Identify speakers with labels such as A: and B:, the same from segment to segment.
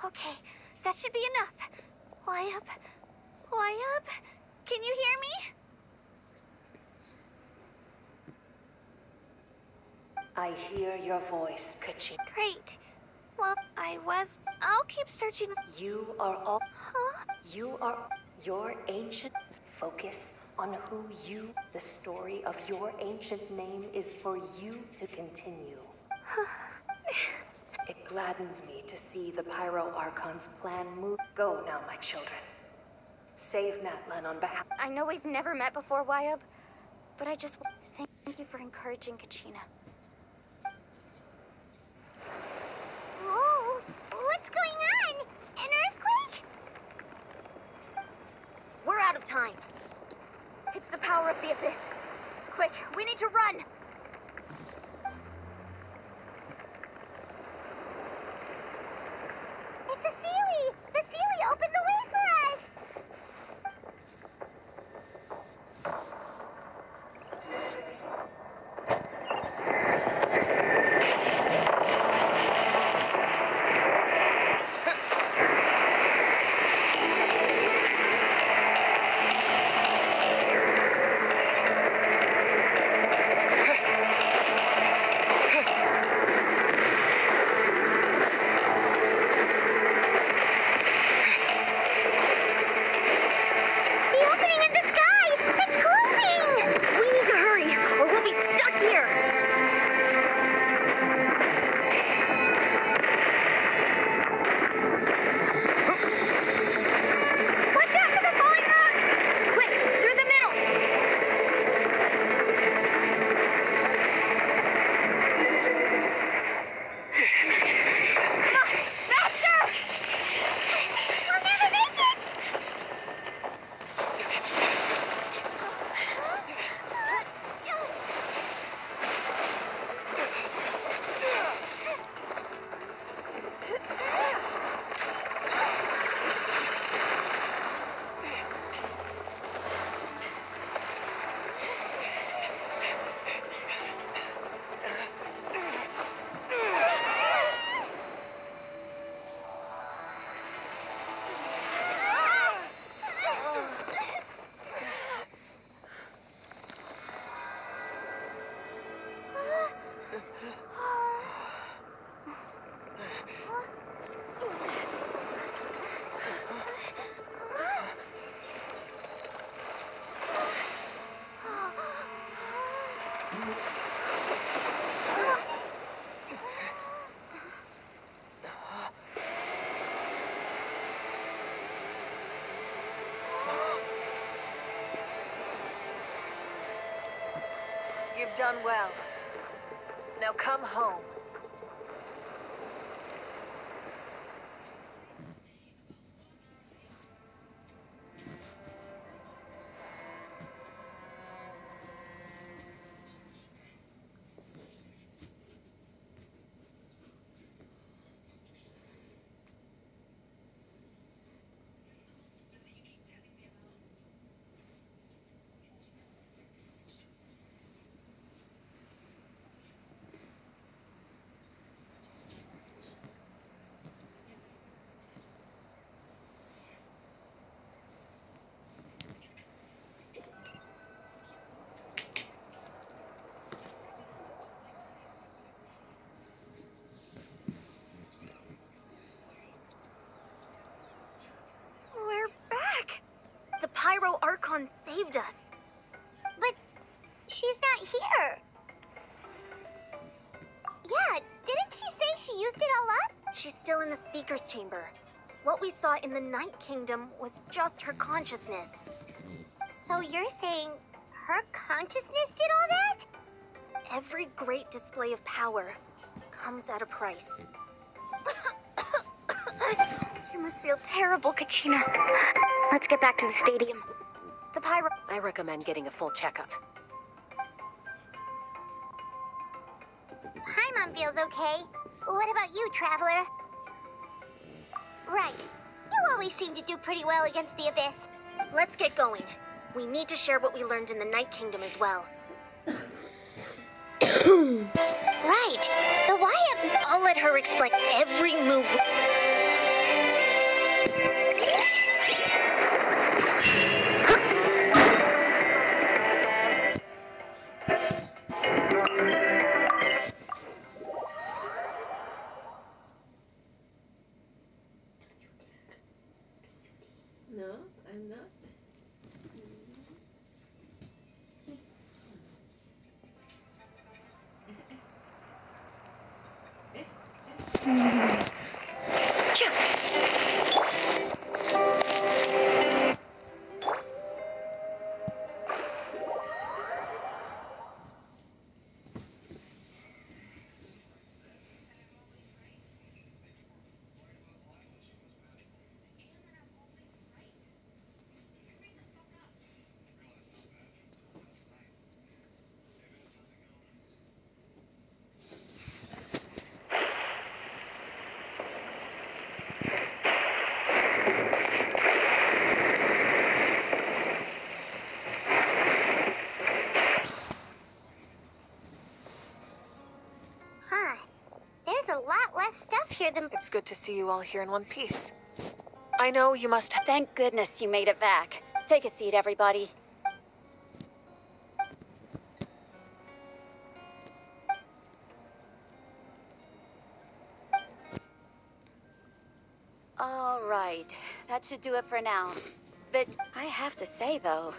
A: Okay, that should be enough. Why up? Why up? Can you hear me?
B: I hear your voice, Kachina.
A: Great. Well, I'll keep searching.
B: You are all...
A: Huh?
B: You are... Your ancient... Focus on who you... The story of your ancient name is for you to continue. It gladdens me to see the Pyro Archon's plan move. Go now, my children. Save Natlan on behalf...
A: I know we've never met before, Wyabb, but I just... Thank you for encouraging Kachina.
C: Whoa! What's going on? An earthquake?
A: We're out of time. It's the power of the Abyss. Quick, we need to run!
C: It's a Seelie! The Seelie opened the way for us!
D: You've done well. Now come home.
A: Pyro Archon saved us.
C: But she's not here. Yeah, didn't she say she used it all up?
A: She's still in the Speaker's Chamber. What we saw in the Night Kingdom was just her consciousness.
C: So you're saying her consciousness did all that?
A: Every great display of power comes at a price. You must feel terrible, Kachina. Let's get back to the stadium. The Pyro...
D: I recommend getting a full checkup.
C: Paimon feels okay. What about you, Traveler? Right. You always seem to do pretty well against the Abyss.
A: Let's get going. We need to share what we learned in the Night Kingdom as well.
C: Right. The Wyabb...
A: I'll let her explain every move.
C: stuff here than...
D: It's good to see you all here in one piece. I know you must have...
E: Thank goodness you made it back. Take a seat, everybody. All right, that should do it for now. But I have to say, though...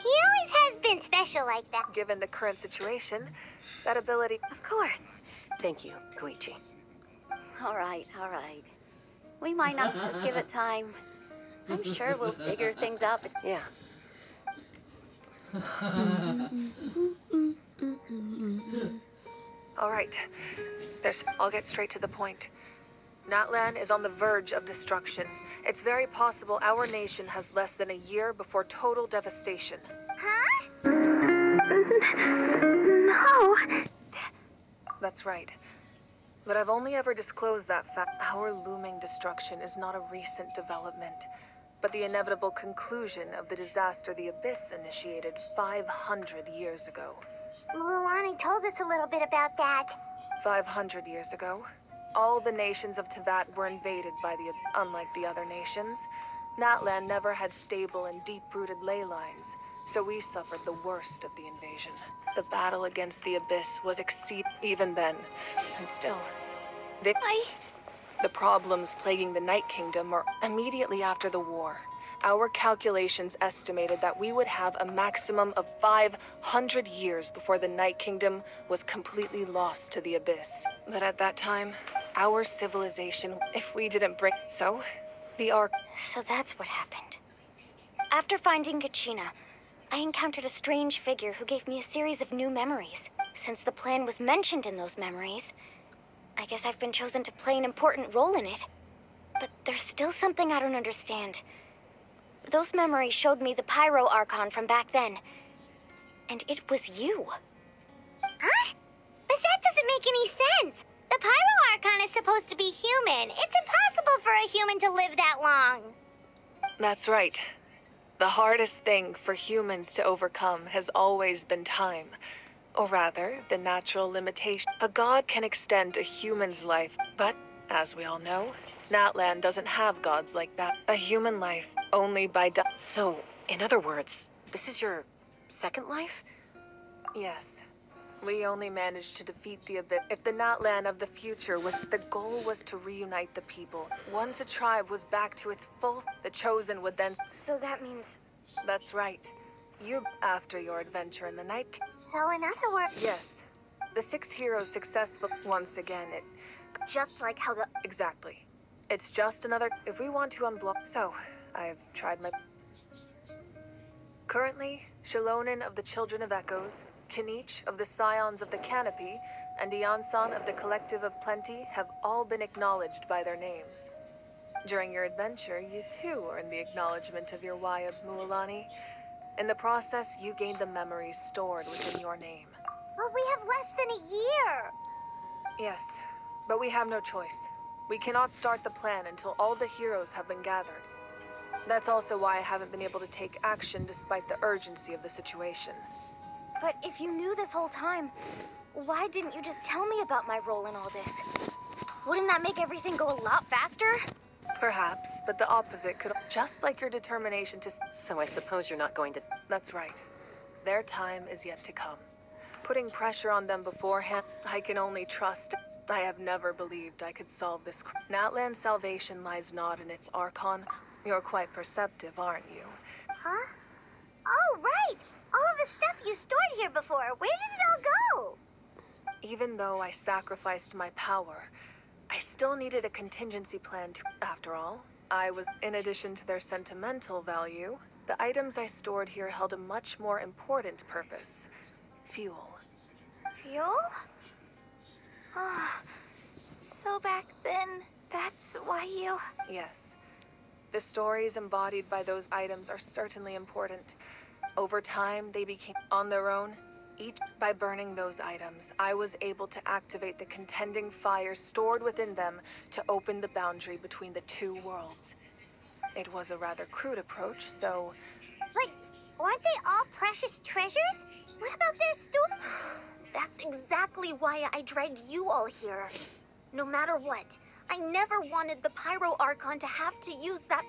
C: He always has been special like that.
D: Given the current situation, that ability...
E: Of course.
D: Thank you, Koichi.
E: All right, all right. We might not just give it time. I'm sure we'll figure things out.
D: Yeah. All right. I'll get straight to the point. Natlan is on the verge of destruction. It's very possible our nation has less than a year before total devastation.
C: Huh?
A: No.
D: That's right. But I've only ever disclosed that fact. Our looming destruction is not a recent development, but the inevitable conclusion of the disaster the Abyss initiated 500 years ago.
C: Mualani told us a little bit about that.
D: 500 years ago, all the nations of Teyvat were invaded by the Abyss. Unlike the other nations, Natlan never had stable and deep-rooted ley lines, so we suffered the worst of the invasion. The battle against the Abyss was even then, and still. The problems plaguing the Night Kingdom are immediately after the war. Our calculations estimated that we would have a maximum of 500 years before the Night Kingdom was completely lost to the Abyss. But at that time, our civilization, if we didn't bring... So, the Ark...
A: So that's what happened. After finding Kachina, I encountered a strange figure who gave me a series of new memories. Since the plan was mentioned in those memories, I guess I've been chosen to play an important role in it. But there's still something I don't understand. Those memories showed me the Pyro Archon from back then. And it was you.
C: Huh? But that doesn't make any sense. The Pyro Archon is supposed to be human. It's impossible for a human to live that long.
D: That's right. The hardest thing for humans to overcome has always been time. Or rather, the natural limitation. A god can extend a human's life, but, as we all know, Natlan doesn't have gods like that. A human life only by So, in other words, this is your second life? Yes. We only managed to defeat the Abyss. If the Natlan of the future the goal was to reunite the people. Once a tribe was back to its full, the Chosen would then...
A: So that means...
D: That's right. You, after your adventure in the Night...
C: So in other words...
D: Yes. The 6 heroes successful... Once again, it...
C: Just like how the...
D: Exactly. It's just another... If we want to unblock... So, I've tried my... Currently, Shilonin of the Children of Echoes, Kinich of the Scions of the Canopy, and Iansan of the Collective of Plenty have all been acknowledged by their names. During your adventure, you too earned the acknowledgement of your Y of Mualani. In the process, you gained the memories stored within your name.
C: But we have less than a year.
D: Yes, but we have no choice. We cannot start the plan until all the heroes have been gathered. That's also why I haven't been able to take action despite the urgency of the situation.
A: But if you knew this whole time, why didn't you just tell me about my role in all this? Wouldn't that make everything go a lot faster?
D: Perhaps, but the opposite could... Just like your determination to...
E: So I suppose you're not going to...
D: That's right. Their time is yet to come. Putting pressure on them beforehand, I can only trust... I have never believed I could solve this... Natlan's salvation lies not in its Archon. You're quite perceptive, aren't you?
C: Huh? Oh, right! All of the stuff you stored here before, where did it all go?
D: Even though I sacrificed my power, I still needed a contingency plan to... After all, in addition to their sentimental value, the items I stored here held a much more important purpose. Fuel.
A: Fuel? So back then, that's why you...
D: Yes. The stories embodied by those items are certainly important. Over time, they became on their own. Each by burning those items, I was able to activate the contending fires stored within them to open the boundary between the two worlds. It was a rather crude approach, so...
C: But aren't they all precious treasures? What about their
A: That's exactly why I dragged you all here. No matter what,
E: I never wanted the Pyro Archon to have to use that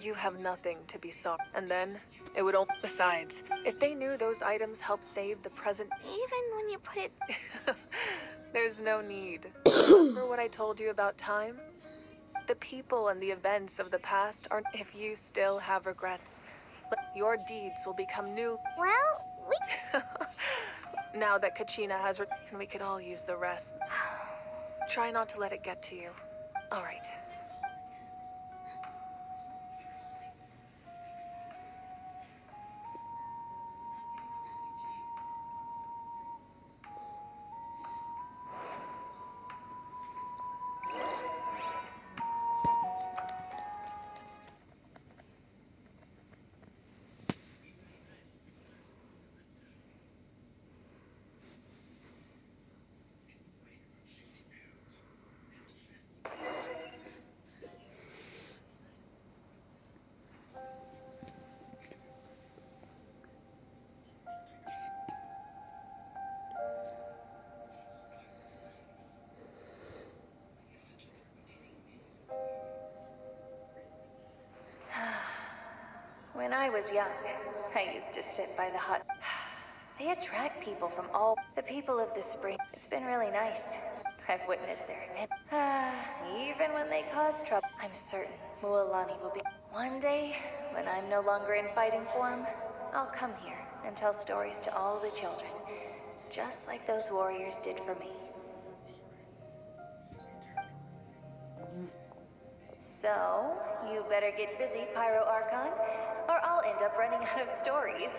D: You have nothing to be sorry. And then, it would only... Besides, if they knew those items helped save the present...
E: Even when you put it...
D: There's no need. Remember what I told you about time? The people and the events of the past are... If you still have regrets, your deeds will become new...
C: Well, we...
D: Now that Kachina has... And we could all use the rest. Try not to let it get to you. All right.
B: When I was young, I used to sit by the hut. They attract people from all the people of the spring. It's been really nice. I've witnessed their event. Even when they cause trouble, I'm certain Mualani will be. One day, when I'm no longer in fighting form, I'll come here and tell stories to all the children, just like those warriors did for me. So, you better get busy, Pyro Archon, or I'll end up running out of stories.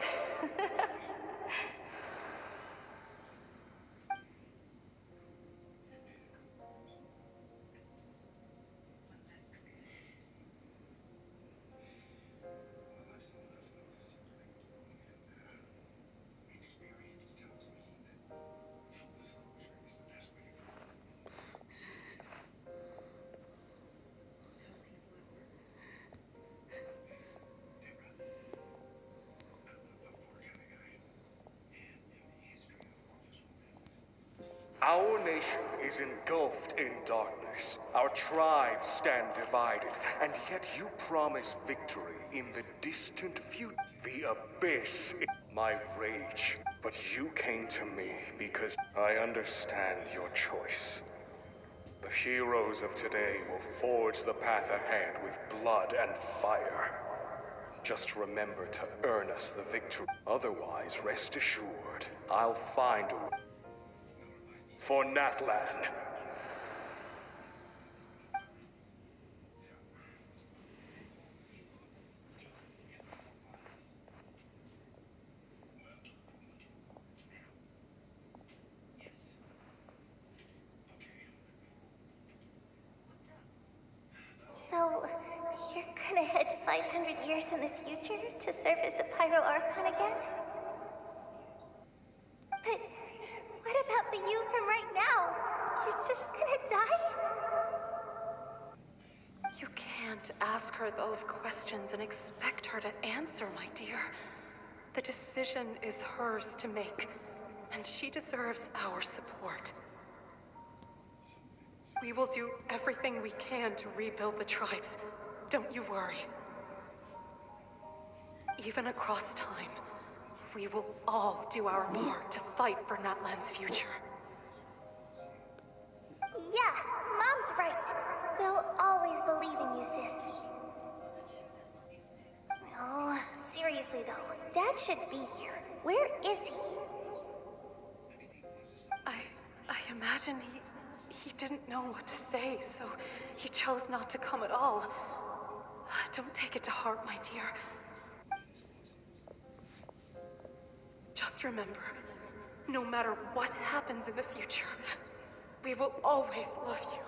F: Our nation is engulfed in darkness. Our tribes stand divided, and yet you promise victory in the distant future. The abyss is my rage. But you came to me because I understand your choice. The heroes of today will forge the path ahead with blood and fire. Just remember to earn us the victory. Otherwise, rest assured, I'll find a way. For Natlan.
C: So, you're gonna head 500 years in the future to serve as the Pyro Archon again? But what about the you from right now? You're just gonna die?
G: You can't ask her those questions and expect her to answer, my dear. The decision is hers to make, and she deserves our support. We will do everything we can to rebuild the tribes. Don't you worry. Even across time, we will all do our part to fight for Natlan's future.
C: Yeah, Mom's right. We'll always believe in you, sis. Oh, seriously though, Dad should be here. Where is he?
G: I imagine he didn't know what to say, so he chose not to come at all. Don't take it to heart, my dear. Just remember, no matter what happens in the future, we will always love you.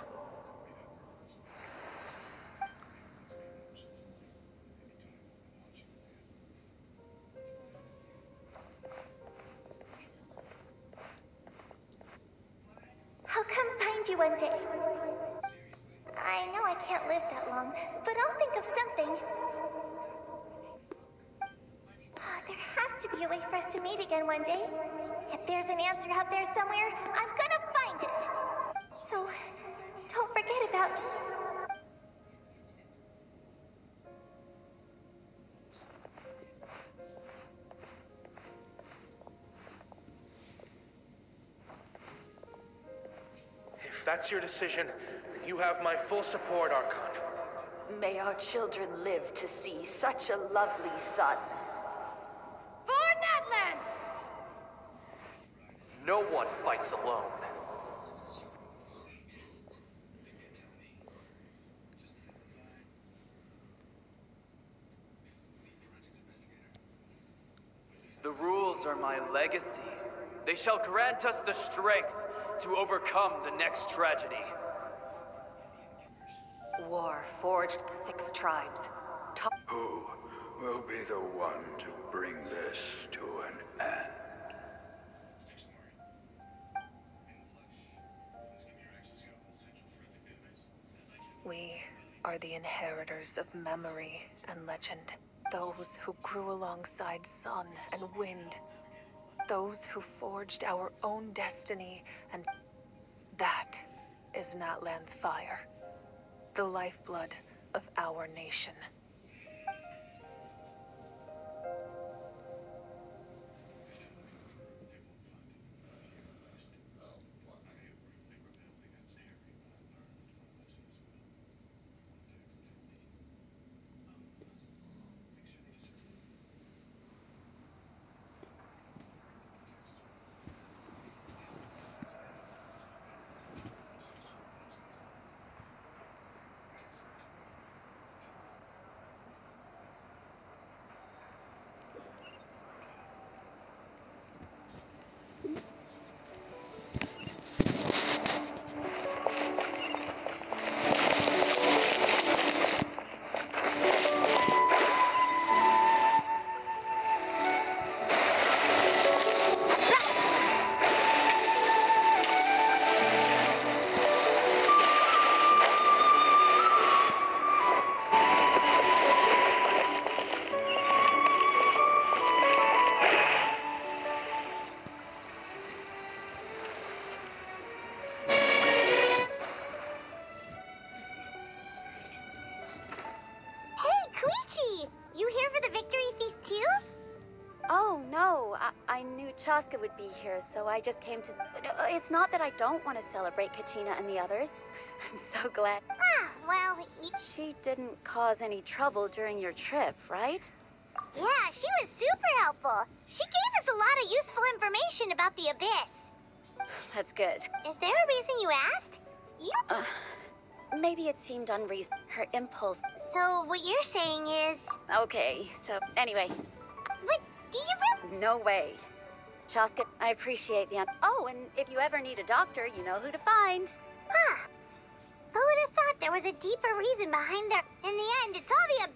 C: I'll come find you one day. I know I can't live that long, but I'll think of something. There has to be a way for us to meet again one day. If there's an answer out there somewhere, I'm gonna find it. So,
B: without me.
F: If that's your decision, then you have my full support, Archon.
H: May our children live to see such a lovely son.
G: For Natlan!
I: No one fights alone. The rules are my legacy. They shall grant us the strength to overcome the next tragedy.
H: War forged the 6 tribes.
J: Who will be the one to bring this to an end?
D: We are the inheritors of memory and legend. Those who grew alongside sun and wind. Those who forged our own destiny, and that is Natlan's fire. The lifeblood of our nation.
E: I knew Chaska would be here, so I just came to... It's not that I don't want to celebrate Kachina and the others. I'm so glad.
C: Ah, well,
E: She didn't cause any trouble during your trip, right?
C: yeah, she was super helpful. She gave us a lot of useful information about the Abyss.
E: That's good.
C: Is there a reason you asked?
E: Maybe it seemed unreasonable. Her impulse...
C: So what you're saying is...
E: Okay, so anyway...
C: But do you really...
E: No way. Chaska, I appreciate the... Oh, and if you ever need a doctor, you know who to find.
C: Huh. Who would have thought there was a deeper reason behind their... In the end, it's all the...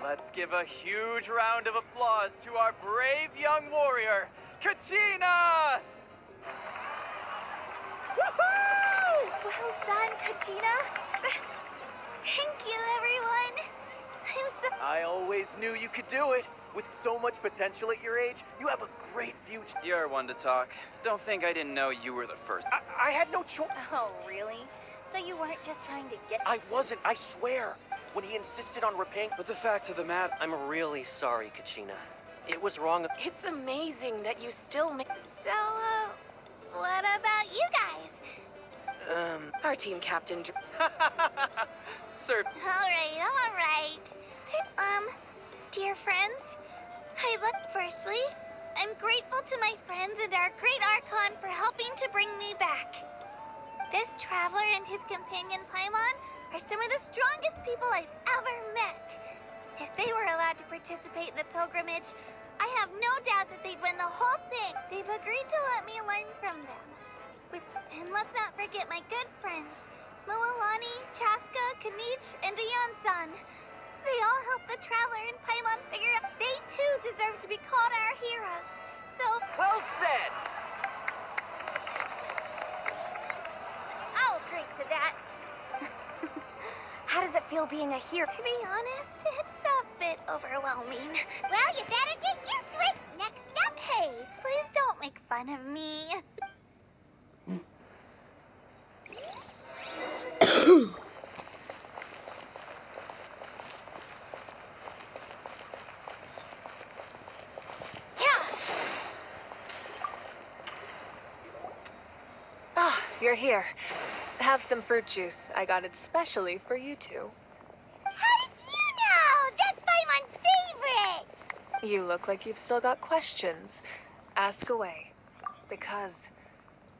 I: Let's give a huge round of applause to our brave young warrior, Kachina! Woohoo!
C: Well done, Kachina. Thank you, everyone. I'm so...
I: I always knew you could do it. With so much potential at your age, you have a great future. You're one to talk. Don't think I didn't know you were the first. I had no choice.
E: Oh, really? So you weren't just trying to get...
I: I wasn't, I swear. When he insisted on repaying... But the fact of the matter... I'm really sorry, Kachina. It was wrong.
G: It's amazing that you still make...
C: So, what about you guys?
G: Our team captain...
I: Sir...
C: All right. Dear friends, firstly, I'm grateful to my friends and our great Archon for helping to bring me back. This traveler and his companion Paimon are some of the strongest people I've ever met. If they were allowed to participate in the pilgrimage, I have no doubt that they'd win the whole thing. They've agreed to let me learn from them. And let's not forget my good friends, Moalani, Chaska, Kanich, and Ayan-san. They all helped the traveler and Paimon figure out they too deserve to be called our heroes. So...
I: Well said!
C: I'll drink to that.
A: How does it feel being a hero?
C: To be honest, it's a bit overwhelming. Well, you better get used to it. Next up, hey, please don't make fun of me.
D: Ah, you're here. Have some fruit juice. I got it specially for you two.
C: How did you know? That's Paimon's favorite.
D: You look like you've still got questions. Ask away. Because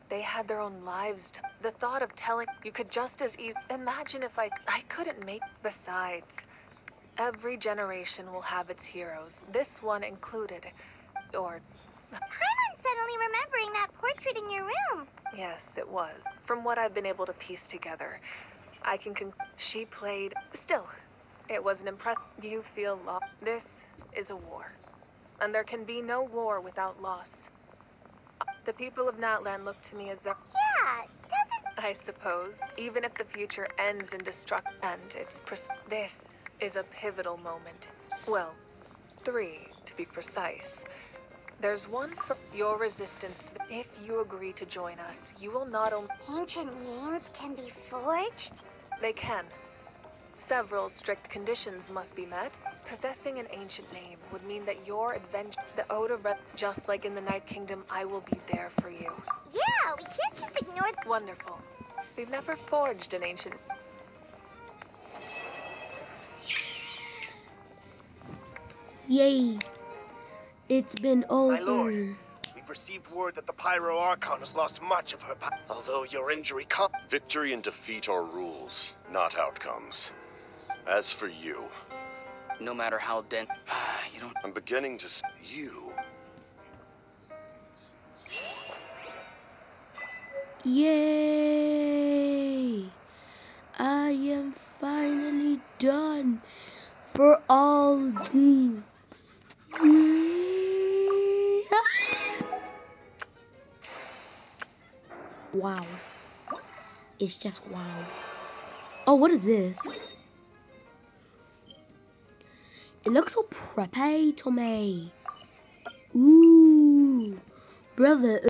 D: they had their own lives. The thought of telling you could just as easily imagine if I couldn't make. Besides, every generation will have its heroes. This one included. Or
C: Paimon's suddenly remembering that portrait in your room.
D: yes, it was. From what I've been able to piece together, I can she played. Still, it was an impressive. You feel lost. This is a war. And there can be no war without loss. The people of Natlan look to me as their...
C: Yeah, doesn't...
D: I suppose, even if the future ends in destruction, and it's this is a pivotal moment. Well, 3, to be precise. There's one for your resistance. If you agree to join us, you will not only...
C: Ancient names can be forged?
D: They can. Several strict conditions must be met. Possessing an ancient name would mean that your adventure... The Oda... Just like in the Night Kingdom, I will be there for you.
C: Yeah, we can't just ignore...
D: Wonderful. We've never forged an ancient...
K: Yay. It's been over.
L: My lord, we've received word that the Pyro Archon has lost much of her power. Although your injury
M: Victory and defeat are rules, not outcomes. As for you...
N: No matter how dense... you don't...
M: I'm beginning to see you.
K: Yay! I am finally done for all these. Wow. It's just wow. Oh, what is this? It looks so preppy to me. Ooh, brother.